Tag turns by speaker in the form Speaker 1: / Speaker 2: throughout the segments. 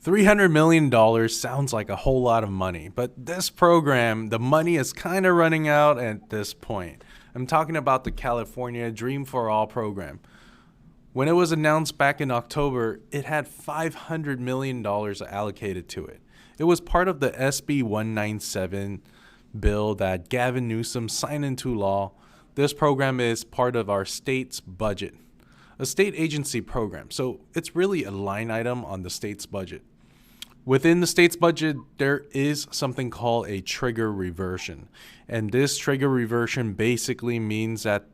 Speaker 1: $300 million sounds like a whole lot of money, but this program, the money is kind of running out at this point. I'm talking about the California Dream for All program. When it was announced back in October, it had $500 million allocated to it. It was part of the SB 197 bill that Gavin Newsom signed into law. This program is part of our state's budget, a state agency program. So it's really a line item on the state's budget. Within the state's budget, there is something called a trigger reversion. And this trigger reversion basically means that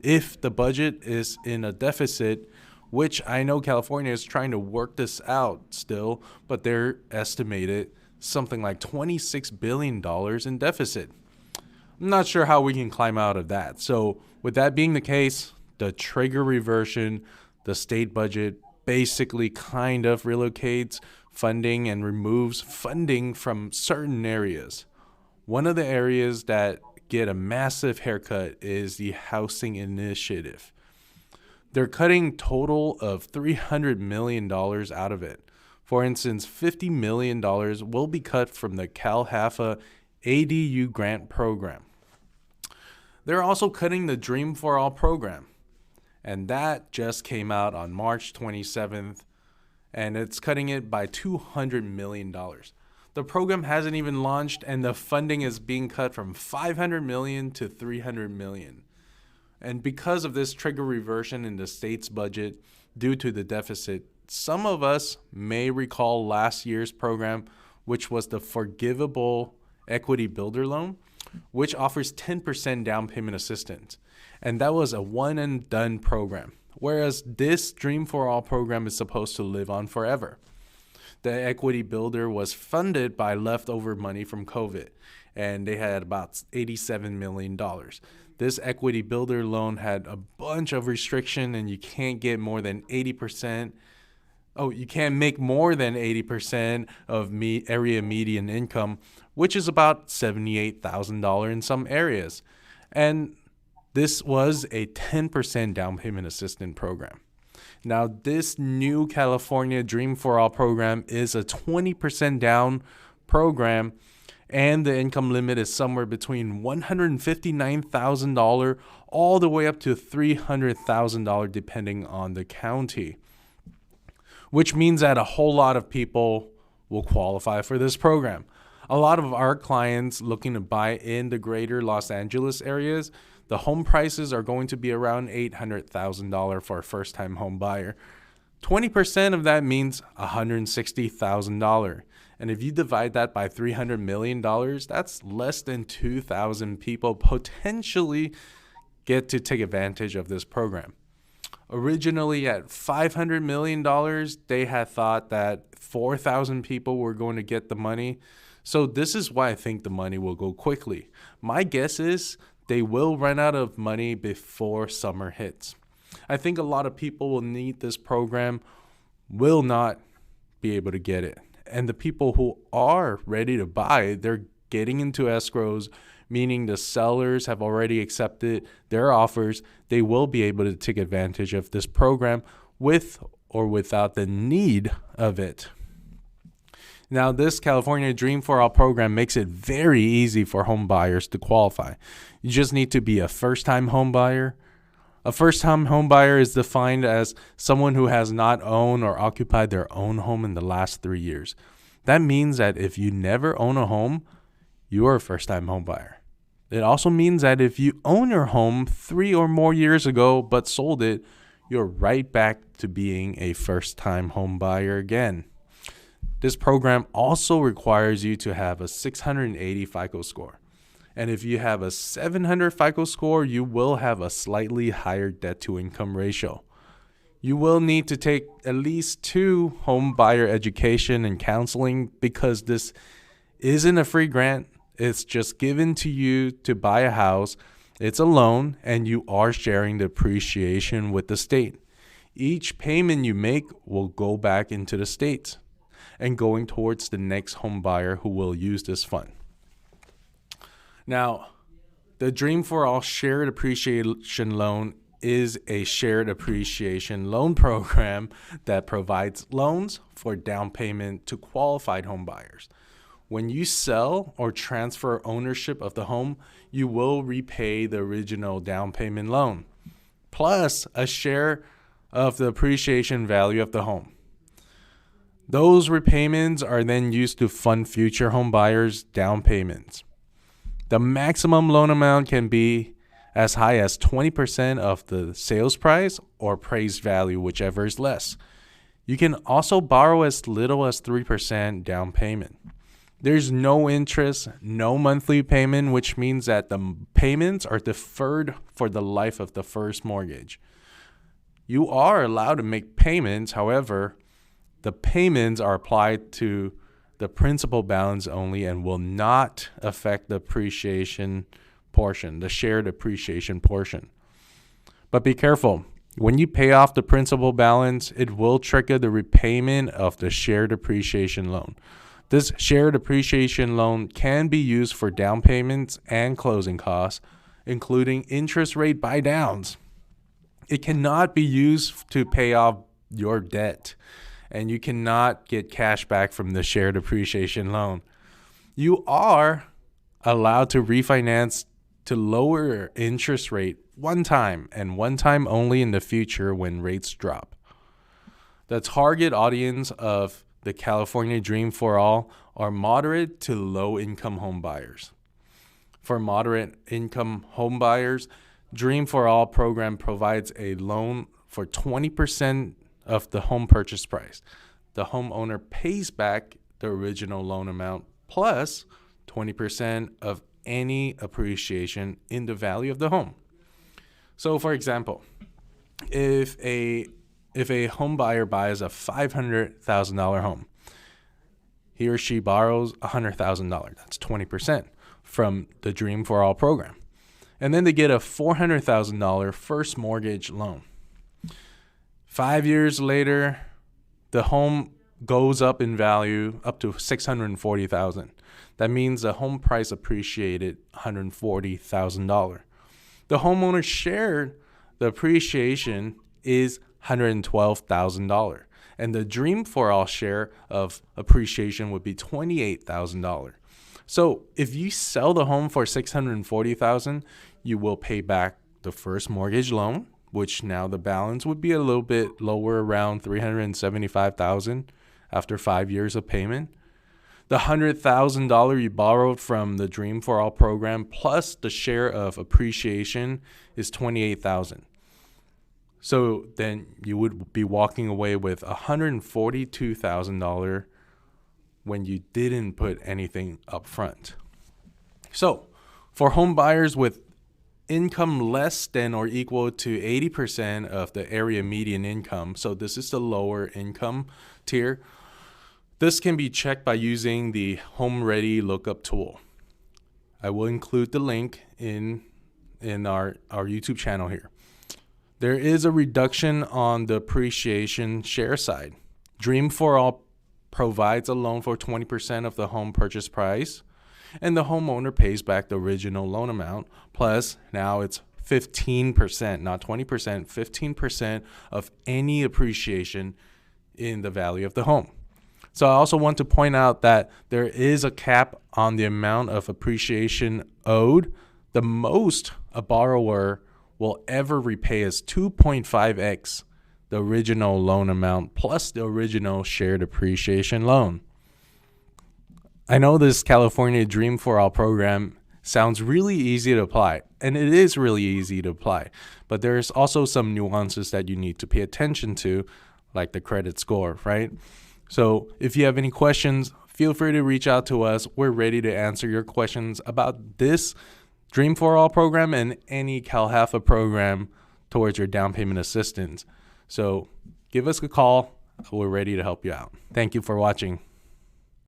Speaker 1: if the budget is in a deficit, which I know California is trying to work this out still, but they're estimated something like $26 billion in deficit. I'm not sure how we can climb out of that. So with that being the case, the trigger reversion, the state budget basically kind of relocates funding and removes funding from certain areas. One of the areas that get a massive haircut is the housing initiative. They're cutting total of $300 million out of it. For instance, $50 million will be cut from the CalHFA ADU grant program. They're also cutting the Dream for All program, and that just came out on March 27th, and it's cutting it by $200 million. The program hasn't even launched, and the funding is being cut from $500 million to $300 million. And because of this trigger reversion in the state's budget due to the deficit, some of us may recall last year's program, which was the Forgivable Equity Builder Loan, which offers 10% down payment assistance. And that was a one and done program, whereas this Dream for All program is supposed to live on forever. The Equity Builder was funded by leftover money from COVID, and they had about $87 million. This Equity Builder loan had a bunch of restriction, and you can't get more than 80%. You can't make more than 80% of area median income, which is about $78,000 in some areas. And this was a 10% down payment assistance program. Now, this new California Dream for All program is a 20% down program, and the income limit is somewhere between $159,000 all the way up to $300,000 depending on the county, which means that a whole lot of people will qualify for this program. A lot of our clients looking to buy in the greater Los Angeles areas, the home prices are going to be around $800,000 for a first-time home buyer. 20% of that means $160,000. And if you divide that by $300 million, that's less than 2,000 people potentially get to take advantage of this program. Originally at $500 million, they had thought that 4,000 people were going to get the money. So this is why I think the money will go quickly. My guess is they will run out of money before summer hits. I think a lot of people will need this program, will not be able to get it. And the people who are ready to buy, they're getting into escrows, meaning the sellers have already accepted their offers. They will be able to take advantage of this program with or without the need of it. Now, this California Dream for All program makes it very easy for home buyers to qualify. You just need to be a first-time home buyer. A first-time home buyer is defined as someone who has not owned or occupied their own home in the last 3 years. That means that if you never own a home, you are a first-time home buyer. It also means that if you own your home 3 or more years ago but sold it, you're right back to being a first-time home buyer again. This program also requires you to have a 680 FICO score. And if you have a 700 FICO score, you will have a slightly higher debt-to-income ratio. You will need to take at least 2 home buyer education and counseling because this isn't a free grant. It's just given to you to buy a house. It's a loan, and you are sharing the appreciation with the state. Each payment you make will go back into the state and going towards the next home buyer who will use this fund. Now, the Dream for All Shared Appreciation Loan is a shared appreciation loan program that provides loans for down payment to qualified home buyers. When you sell or transfer ownership of the home, you will repay the original down payment loan, plus a share of the appreciation value of the home. Those repayments are then used to fund future home buyers' down payments. The maximum loan amount can be as high as 20% of the sales price or appraised value, whichever is less. You can also borrow as little as 3% down payment. There's no interest, no monthly payment, which means that the payments are deferred for the life of the first mortgage. You are allowed to make payments, however, the payments are applied to the principal balance only and will not affect the appreciation portion, the shared appreciation portion. But be careful. When you pay off the principal balance, it will trigger the repayment of the shared appreciation loan. This shared appreciation loan can be used for down payments and closing costs, including interest rate buy downs. It cannot be used to pay off your debt, and you cannot get cash back from the shared appreciation loan. You are allowed to refinance to lower interest rate one time and one time only in the future when rates drop. The target audience of the California Dream for All are moderate to low income home buyers. For moderate income home buyers, Dream for All program provides a loan for 20% of the home purchase price. The homeowner pays back the original loan amount plus 20% of any appreciation in the value of the home. So for example, if a home buyer buys a $500,000 home, he or she borrows $100,000. That's 20% from the Dream for All program. And then they get a $400,000 first mortgage loan. 5 years later, the home goes up in value up to $640,000. That means the home price appreciated $140,000. The homeowner shared the appreciation is $112,000. And the Dream for All share of appreciation would be $28,000. So if you sell the home for $640,000, you will pay back the first mortgage loan, which now the balance would be a little bit lower, around $375,000 after 5 years of payment. The $100,000 you borrowed from the Dream for All program plus the share of appreciation is $28,000. So then you would be walking away with $142,000 when you didn't put anything up front. So for home buyers with income less than or equal to 80% of the area median income, so this is the lower income tier, this can be checked by using the Home Ready Lookup tool. I will include the link in our YouTube channel here. There is a reduction on the appreciation share side. Dream for All provides a loan for 20% of the home purchase price, and the homeowner pays back the original loan amount, plus now it's 15%, not 20%, 15% of any appreciation in the value of the home. So I also want to point out that there is a cap on the amount of appreciation owed. The most a borrower will ever repay is 2.5x the original loan amount plus the original shared appreciation loan. I know this California Dream for All program sounds really easy to apply, and it is really easy to apply, but there's also some nuances that you need to pay attention to, like the credit score, right? So if you have any questions, feel free to reach out to us. We're ready to answer your questions about this Dream for All program and any CalHFA program towards your down payment assistance. So give us a call. We're ready to help you out. Thank you for watching.